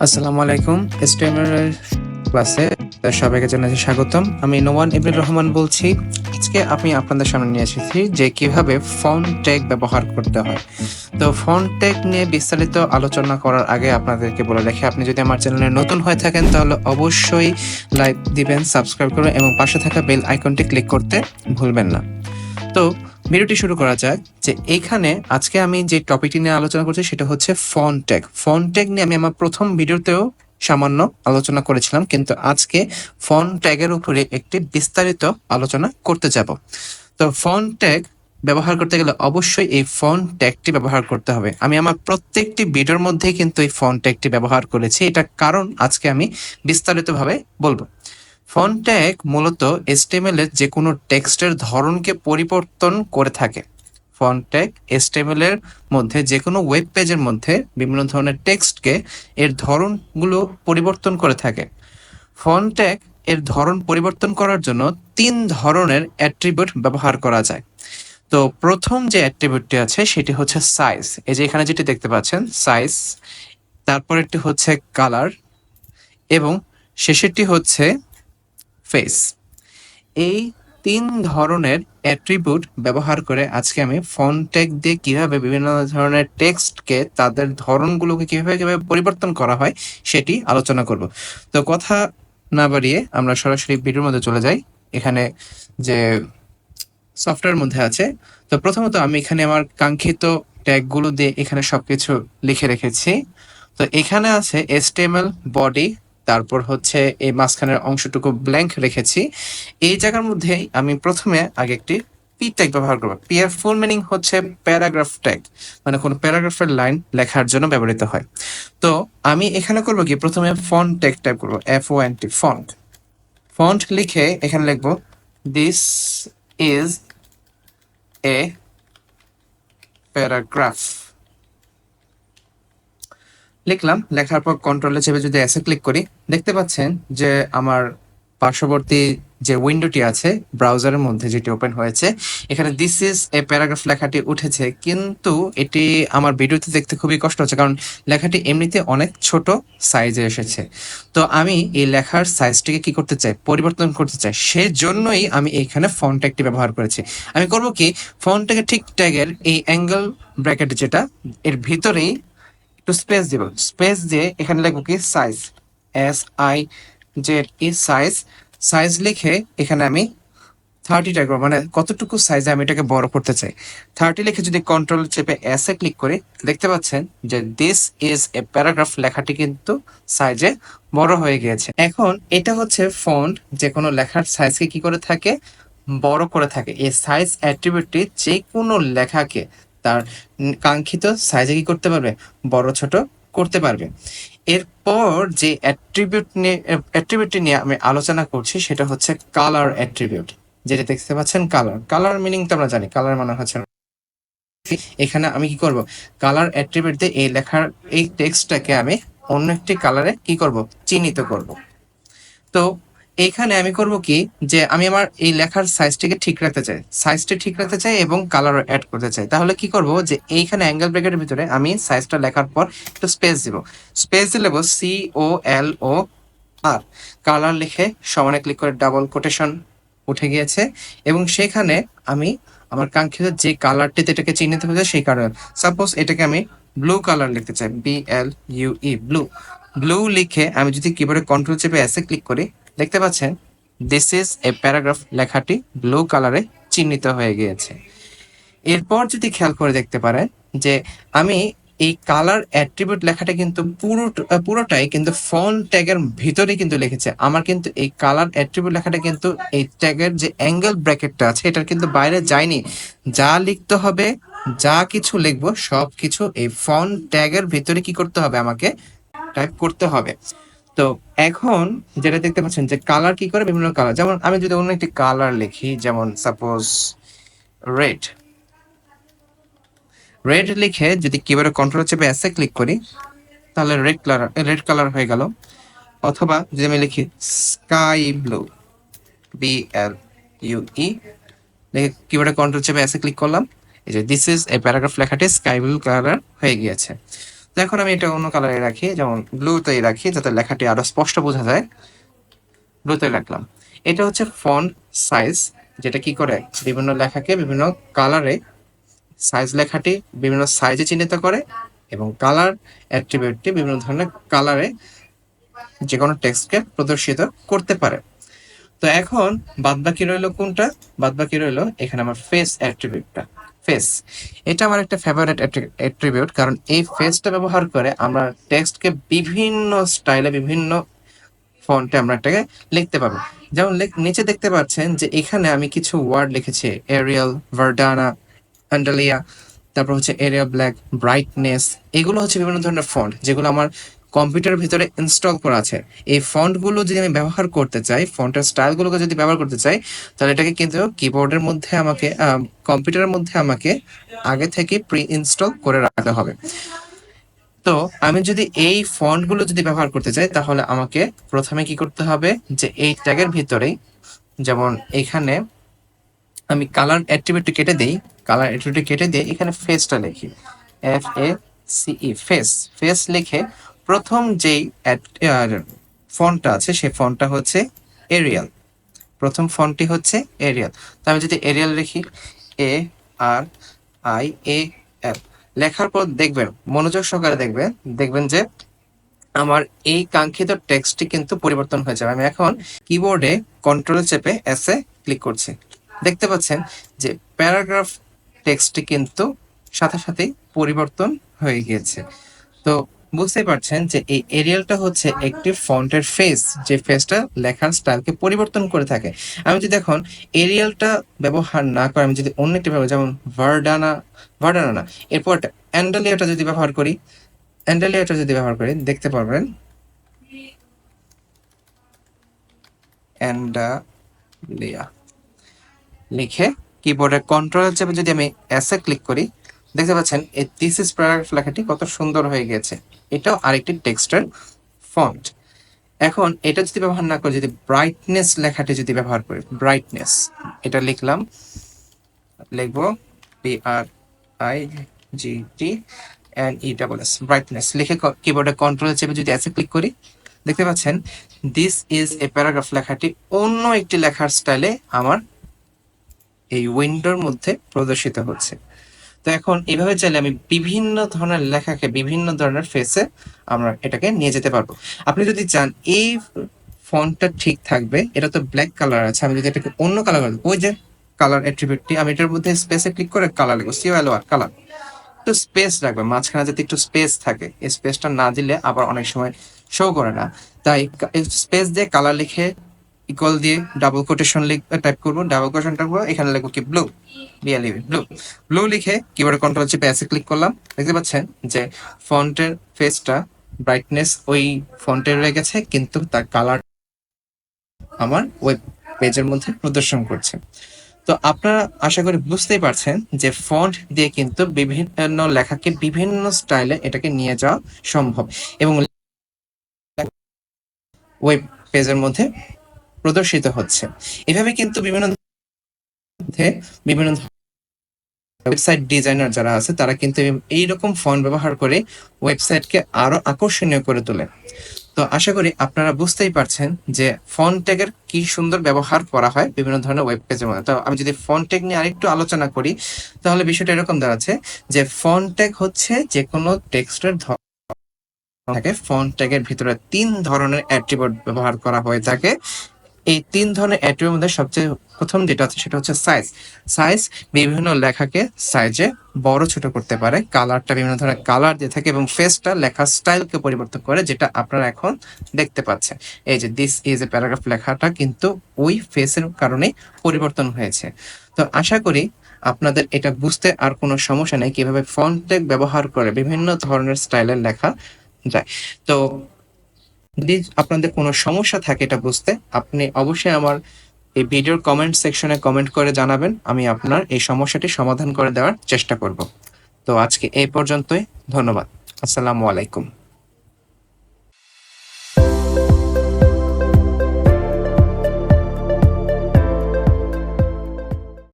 আসসালামু আলাইকুম। HTML এর ক্লাসে সবাইকে জানাচ্ছি স্বাগতম। আমি নোমান ইবনুর রহমান বলছি। আজকে আমি আপনাদের সামনে নিয়ে এসেছি যে কিভাবে ফন্ট ট্যাগ ব্যবহার করতে হয়। তো ফন্ট ট্যাগ নিয়ে বিস্তারিত আলোচনা করার আগে আপনাদেরকে বলে রাখি, আপনি যদি আমার চ্যানেলে নতুন হয়ে থাকেন তাহলে অবশ্যই লাইক দিবেন, সাবস্ক্রাইব করবেন এবং পাশে থাকা বেল আইকনটি ক্লিক করতে ভুলবেন না। তো ভিডিওটি শুরু করা যাক। যে এইখানে আজকে আমি যে টপিকটি নিয়ে আলোচনা করছি সেটা হচ্ছে ফন্ট ট্যাগ। ফন্ট ট্যাগ নিয়ে আমি আমার প্রথম ভিডিওতেও সামান্য আলোচনা করেছিলাম, কিন্তু আজকে ফন্ট ট্যাগের উপরে একটি বিস্তারিত আলোচনা করতে যাব। তো ফন্ট ট্যাগ ব্যবহার করতে গেলে অবশ্যই এই ফন্ট ট্যাগটি ব্যবহার করতে হবে। আমি আমার প্রত্যেকটি ভিডিওর মধ্যেই কিন্তু এই ফন্ট ট্যাগটি ব্যবহার করেছি, এটা কারণ আজকে আমি বিস্তারিতভাবে বলবো। ফন্ট ট্যাগ মূলত HTML এর যে কোনো টেক্সটের ধরনকে পরিবর্তন করে থাকে। ফন্ট ট্যাগ HTML এর মধ্যে যে কোনো ওয়েব পেজের মধ্যে বিভিন্ন ধরনের টেক্সটকে এর ধরনগুলো পরিবর্তন করে থাকে। ফন্ট ট্যাগ এর ধরন পরিবর্তন করার জন্য 3 ধরনের অ্যাট্রিবিউট ব্যবহার করা যায়। তো প্রথম যে অ্যাট্রিবিউটটি আছে সেটি হচ্ছে সাইজ। এই যে এখানে যেটি দেখতে পাচ্ছেন সাইজ, তারপরেরটি হচ্ছে কালার এবং শেষেরটি হচ্ছে ফেস। এই 3 ধরনের অ্যাট্রিবিউট ব্যবহার করে আজকে আমি ফন্ট ট্যাগ দিয়ে কিভাবে বিভিন্ন ধরনের টেক্সটকে তাদের ধরনগুলোকে কিভাবে পরিবর্তন করা হয় সেটি আলোচনা করব। তো কথা না বাড়িয়ে আমরা সরাসরি ভিডিওর মধ্যে চলে যাই। এখানে যে সফটওয়্যার মধ্যে আছে, তো প্রথমত আমি এখানে আমার কাঙ্ক্ষিত ট্যাগগুলো দিয়ে এখানে সবকিছু লিখে রেখেছি। তো এখানে আছে HTML বডি, তারপর হচ্ছে এই মাঝখানের অংশটুকু ব্ল্যাঙ্ক রেখেছি। এই জায়গার মধ্যে আমি প্রথমে আগে একটি পি ট্যাগ ব্যবহার করবো। পি এর ফুল মিনিং হচ্ছে প্যারাগ্রাফ ট্যাগ, মানে কোনো প্যারাগ্রাফের লাইন লেখার জন্য ব্যবহৃত হয়। তো আমি এখানে করবো কি, প্রথমে ফন্ট ট্যাগ টাইপ করবো, FONT ফন্ট। ফন্ট লিখে এখানে লিখবো দিস ইজ এ প্যারাগ্রাফ। লিখলাম, লেখার পর কন্ট্রোলে চেপে যদি এসে ক্লিক করি, দেখতে পাচ্ছেন যে আমার পার্শ্ববর্তী যে উইন্ডোটি আছে ব্রাউজারের মধ্যে যেটি ওপেন হয়েছে, এখানে দিস ইজ এ প্যারাগ্রাফ লেখাটি উঠেছে, কিন্তু এটি আমার ভিডিওতে দেখতে খুবই কষ্ট হচ্ছে কারণ লেখাটি এমনিতে অনেক ছোট সাইজে এসেছে। তো আমি এই লেখার সাইজটিকে কি করতে চাই, পরিবর্তন করতে চাই, সেজন্যই আমি এখানে ফন্ট ট্যাগটি ব্যবহার করেছি। আমি করব কি, ফন্ট ট্যাগের ঠিক ট্যাগের এই অ্যাঙ্গেল ব্র্যাকেট যেটা এর ভিতরেই একটু স্পেস দিব, স্পেস দিয়ে এখানে লিখবো কি সাইজ, SIZ সাইজ। সাইজ লিখে এখানে আমি 30 রাখবো, মানে কতটুকু সাইজে আমি এটাকে বড় করতে চাই। 30 লিখে যদি কন্ট্রোল চেপে এস এ ক্লিক করি, দেখতে পাচ্ছেন যে দিস ইজ এ প্যারাগ্রাফ লেখাটি কিন্তু সাইজে বড় হয়ে গিয়েছে। এখন এটা হচ্ছে ফন্ট, যে কোনো লেখার সাইজকে কি করে থাকে, বড় করে থাকে। এই সাইজ অ্যাট্রিবিউটটি যে কোনো লেখাকে তার কাঙ্ক্ষিত সাইজে কি করতে পারবে, বড় ছোট করতে পারবে। এরপর যে অ্যাট্রিবিউটটি নিয়ে আমি আলোচনা করছি সেটা হচ্ছে কালার অ্যাট্রিবিউট। যেটা দেখতে পাচ্ছেন কালার, কালার মিনিং তো আমরা জানি, কালার মানে হচ্ছে, এখানে আমি কি করব, কালার অ্যাট্রিবিউট দিয়ে এই লেখার এই টেক্সটটাকে আমি অন্য একটি কালারে কি করব, চিহ্নিত করব। তো এইখানে আমি করব কি, যে আমি আমার এই লেখার সাইজটিকে ঠিক রাখতে চাই, সাইজটি ঠিক রাখতে চাই এবং কালার অ্যাড করতে চাই। তাহলে কি করব, যে এইখানে অ্যাঙ্গেল ব্র্যাকেটের ভিতরে আমি সাইজটা লেখার পর একটু স্পেস দিব, স্পেস দিলে COLOR, কালার লিখে সমানে ক্লিক করে ডাবল কোটেশন উঠে গিয়েছে এবং সেখানে আমি আমার কাঙ্ক্ষিত যে কালারটিতে এটাকে চিহ্নিত হয়েছে সেই কালার, সাপোজ এটাকে আমি ব্লু কালার লিখতে চাই, BLUE ব্লু। ব্লু লিখে আমি যদি কিবোর্ডে কন্ট্রোল চেপে এসে ক্লিক করি, দেখতে পাচ্ছেন দিস ইজ এ প্যারাগ্রাফ লেখাটি ব্লু কালারে চিহ্নিত হয়ে গিয়েছে। এরপর যদি খেয়াল করে দেখতে পারেন যে আমি এই কালার অ্যাট্রিবিউট লেখাটা কিন্তু পুরোটাই কিন্তু ফন্ট ট্যাগের ভিতরে কিন্তু লিখেছে। আমার কিন্তু এই কালার অ্যাট্রিবিউট লেখাটা কিন্তু এই ট্যাগের যে অ্যাঙ্গেল ব্র্যাকেটটা আছে এটার কিন্তু বাইরে যায়নি। যা লিখতে হবে, যা কিছু লিখবো সব কিছু এই ফন্ট ট্যাগের ভিতরে কি করতে হবে, আমাকে টাইপ করতে হবে। তো এখন যেটা দেখতে পাচ্ছেন যে কালার কি করে, বিভিন্ন কালার, যেমন আমি যদি অন্য একটি কালার লিখি, যেমন সাপোজ রেড, রেড লিখে যদি কিবোর্ডে কন্ট্রোল চেপে এসে ক্লিক করি তাহলে রেড কালার হয়ে গেল। অথবা যদি আমি লিখি স্কাই ব্লু, BLUE লিখে কিবোর্ডে কন্ট্রোল চেপে এসে ক্লিক করলাম, এই যে দিস ইজ এ প্যারাগ্রাফ লেখাটি স্কাই ব্লু কালার হয়ে গিয়েছে। তো এখন আমি এটা অন্য কালারে রাখি, যেমন ব্লুতেই রাখি যাতে লেখাটি আরো স্পষ্ট বোঝা যায়। ব্লুতে রাখলাম। এটা হচ্ছে ফন্ট সাইজ, যেটা কি করে বিভিন্ন লেখাকে বিভিন্ন কালারে সাইজ লেখাটি বিভিন্ন সাইজে চিহ্নিত করে এবং কালার অ্যাট্রিবিউটটি বিভিন্ন ধরনের কালারে যে কোনো টেক্সটকে প্রদর্শিত করতে পারে। তো এখন বাদবাকি রইলো কোনটা? বাদবাকি রইলো এখানে আমার ফেস অ্যাট্রিবিউটটা। ফেস, এটা আমার একটা ফেভারিট অ্যাট্রিবিউট, কারণ এই ফেসটা ব্যবহার করে আমরা টেক্সটকে বিভিন্ন স্টাইলে বিভিন্ন ফন্টে আমরা এটাকে লিখতে পারবো। যেমন নিচে দেখতে পাচ্ছেন যে এখানে আমি কিছু ওয়ার্ড লিখেছি, এরিয়াল, ভার্ডানা, অ্যান্ডালিয়া, তারপর হচ্ছে এরিয়া ব্ল্যাক, ব্রাইটনেস। এগুলো হচ্ছে বিভিন্ন ধরনের ফন্ট যেগুলো আমার কম্পিউটারের ভিতরে ইনস্টল করা আছে। এই ফন্টগুলো যদি আমি ব্যবহার করতে চাই, ফন্টের স্টাইলগুলোকে যদি ব্যবহার করতে চাই, তাহলে এটাকে কিন্তু কিবোর্ডের মধ্যে আমাকে কম্পিউটারের মধ্যে আমাকে আগে থেকে প্রি ইনস্টল করে রাখতে হবে। তো আমি যদি এই ফন্টগুলো যদি ব্যবহার করতে চাই, তাহলে আমাকে প্রথমে কি করতে হবে, যে এই ট্যাগের ভিতরেই, যেমন এখানে আমি কালার অ্যাট্রিবিউটটি কেটে দিই, কালার অ্যাট্রিবিউটটি কেটে দিয়ে এখানে ফেসটা লিখি, FACE, ফেস। ফেস লিখে প্রথম যেই ফন্টটা আছে সেই ফন্টটা হচ্ছে এরিয়াল। প্রথম ফন্টটি হচ্ছে এরিয়াল। তো আমি যদি এরিয়াল লিখি, ARIAL, লেখার পর দেখবেন, মনোযোগ সহকারে দেখবেন, দেখবেন যে আমার এই কাঙ্ক্ষিত টেক্সটটি কিন্তু পরিবর্তন হয়ে যাবে। আমি এখন কিবোর্ডে কন্ট্রোল চেপে এসে ক্লিক করছি। দেখতে পাচ্ছেন যে প্যারাগ্রাফ টেক্সটটি কিন্তু সাথে সাথেই পরিবর্তন হয়ে গিয়েছে। তো বুঝতেই পারছেন যে এই এরিয়ালটা হচ্ছে একটি ফন্টের ফেস, যে ফেসটা লেখার স্টাইলকে পরিবর্তন করে থাকে। আমি যদি এখন এরিয়ালটা ব্যবহার না করে আমি যদি অন্য একটি ব্যবহার, যেমন ভার্ডানা না, এরপর অ্যান্ডালিয়াটা যদি ব্যবহার করি, অ্যান্ডালিয়াটা যদি ব্যবহার করি, দেখতে পারবেন অ্যান্ডালিয়া লিখে কিবোর্ডের কন্ট্রোল চেপে যদি আমি এসে ক্লিক করি, দেখতে পাচ্ছেন এই দিস ইজ প্যারাগ্রাফ লেখাটি কত সুন্দর হয়ে গেছে। এটাও আরেকটি টেক্সটের ফন্ট। এখন এটা যদি ব্যবহার না করে যদি ব্রাইটনেস লেখাটি যদি ব্যবহার করি, ব্রাইটনেস, এটা লিখলাম, লিখবো BRIGTNESS, ব্রাইটনেস লিখে কিবোর্ডে কন্ট্রোল চেপে যদি এসে ক্লিক করি, দেখতে পাচ্ছেন দিস ইজ এ প্যারাগ্রাফ লেখাটি অন্য একটি লেখার স্টাইলে আমার এই উইন্ডোর মধ্যে প্রদর্শিত হচ্ছে। তো এখন এইভাবে চাইলে আমি বিভিন্ন ধরনের লেখাকে বিভিন্ন ধরনের ফেসে আমরা এটাকে নিয়ে যেতে পারবো। আপনি যদি চান এই ফন্টটা ঠিক থাকবে, এটা তো ব্ল্যাক কালার আছে, আমি যদি এটাকে অন্য কালার করি, ওই যে কালার অ্যাট্রিবিউটটি, আমি এটার মধ্যে স্পেসে ক্লিক করে কালার লিখবো, COLOR কালার। একটু স্পেস রাখবে মাঝখানে, যাতে একটু স্পেস থাকে। এই স্পেসটা না দিলে আবার অনেক সময় শো করে না, তাই স্পেস দিয়ে কালার লিখে ইকুয়াল দিয়ে ডাবল কোটেশন টাইপ করবো, ডাবল কোটেশন টাইপ করবো, এখানে লিখবো কি ব্লু, ব্লু। ব্লু লিখে কিবোর্ডে কন্ট্রোল চেপে এসে ক্লিক করলাম, দেখতে পাচ্ছেন যে ফন্টের ফেসটা ব্রাইটনেস ওই ফন্টে রয়ে গেছে, কিন্তু তার কালার আমার ওয়েব পেজের মধ্যে প্রদর্শন করছে। তো আপনারা আশা করি বুঝতেই পারছেন যে ফন্ট দিয়ে কিন্তু বিভিন্ন লেখাকে বিভিন্ন স্টাইলে এটাকে নিয়ে যাওয়া সম্ভব এবং ওয়েব পেজের মধ্যে প্রদর্শিত হচ্ছে। এভাবে কিন্তু বিভিন্ন ওয়েবসাইট ডিজাইনার যারা আছে তারা কিন্তু এইরকম ফন্ট ব্যবহার করে ওয়েবসাইটকে আরো আকর্ষণীয় করে তোলে। তো আশা করি আপনারা বুঝতেই পারছেন যে ফন্ট ট্যাগের কি সুন্দর ব্যবহার করা হয় বিভিন্ন ধরনের ওয়েব পেজের মধ্যে। তো আমি যদি ফন্ট ট্যাগ নিয়ে আরেকটু আলোচনা করি, তাহলে বিষয়টা এরকম দাঁড়াচ্ছে যে ফন্ট ট্যাগ হচ্ছে যে কোনো টেক্সটের থাকে। ফন্ট ট্যাগের ভিতরে 3 ধরনের অ্যাট্রিবিউট ব্যবহার করা হয়ে থাকে। এই 3 ধরনের অ্যাট্রিবিউটের মধ্যে সবচেয়ে প্রথম যেটা আছে সেটা হচ্ছে সাইজ। সাইজ বিভিন্ন লেখাকে সাইজে বড় ছোট করতে পারে, কালারটা বিভিন্ন ধরনের কালার দিয়ে থাকে এবং ফেসটা লেখার স্টাইলকে পরিবর্তন করে, যেটা আপনারা এখন দেখতে পাচ্ছেন। এই যে দিস ইজ এ প্যারাগ্রাফ লেখাটা কিন্তু ওই ফেসের কারণে পরিবর্তন হয়েছে। তো আশা করি আপনাদের এটা বুঝতে আর কোনো সমস্যা নেই কিভাবে ফন্ট ট্যাগ ব্যবহার করে বিভিন্ন ধরনের স্টাইলের লেখা যায়। তো যদি আপনাদের কোনো সমস্যা থাকে এটা বুঝতে, আপনি অবশ্যই আমার এই ভিডিওর কমেন্ট সেকশনে কমেন্ট করে জানাবেন, আমি আপনার এই সমস্যাটি সমাধান করে দেওয়ার চেষ্টা করব। তো আজকে এই পর্যন্তই, ধন্যবাদ, আসসালামু আলাইকুম।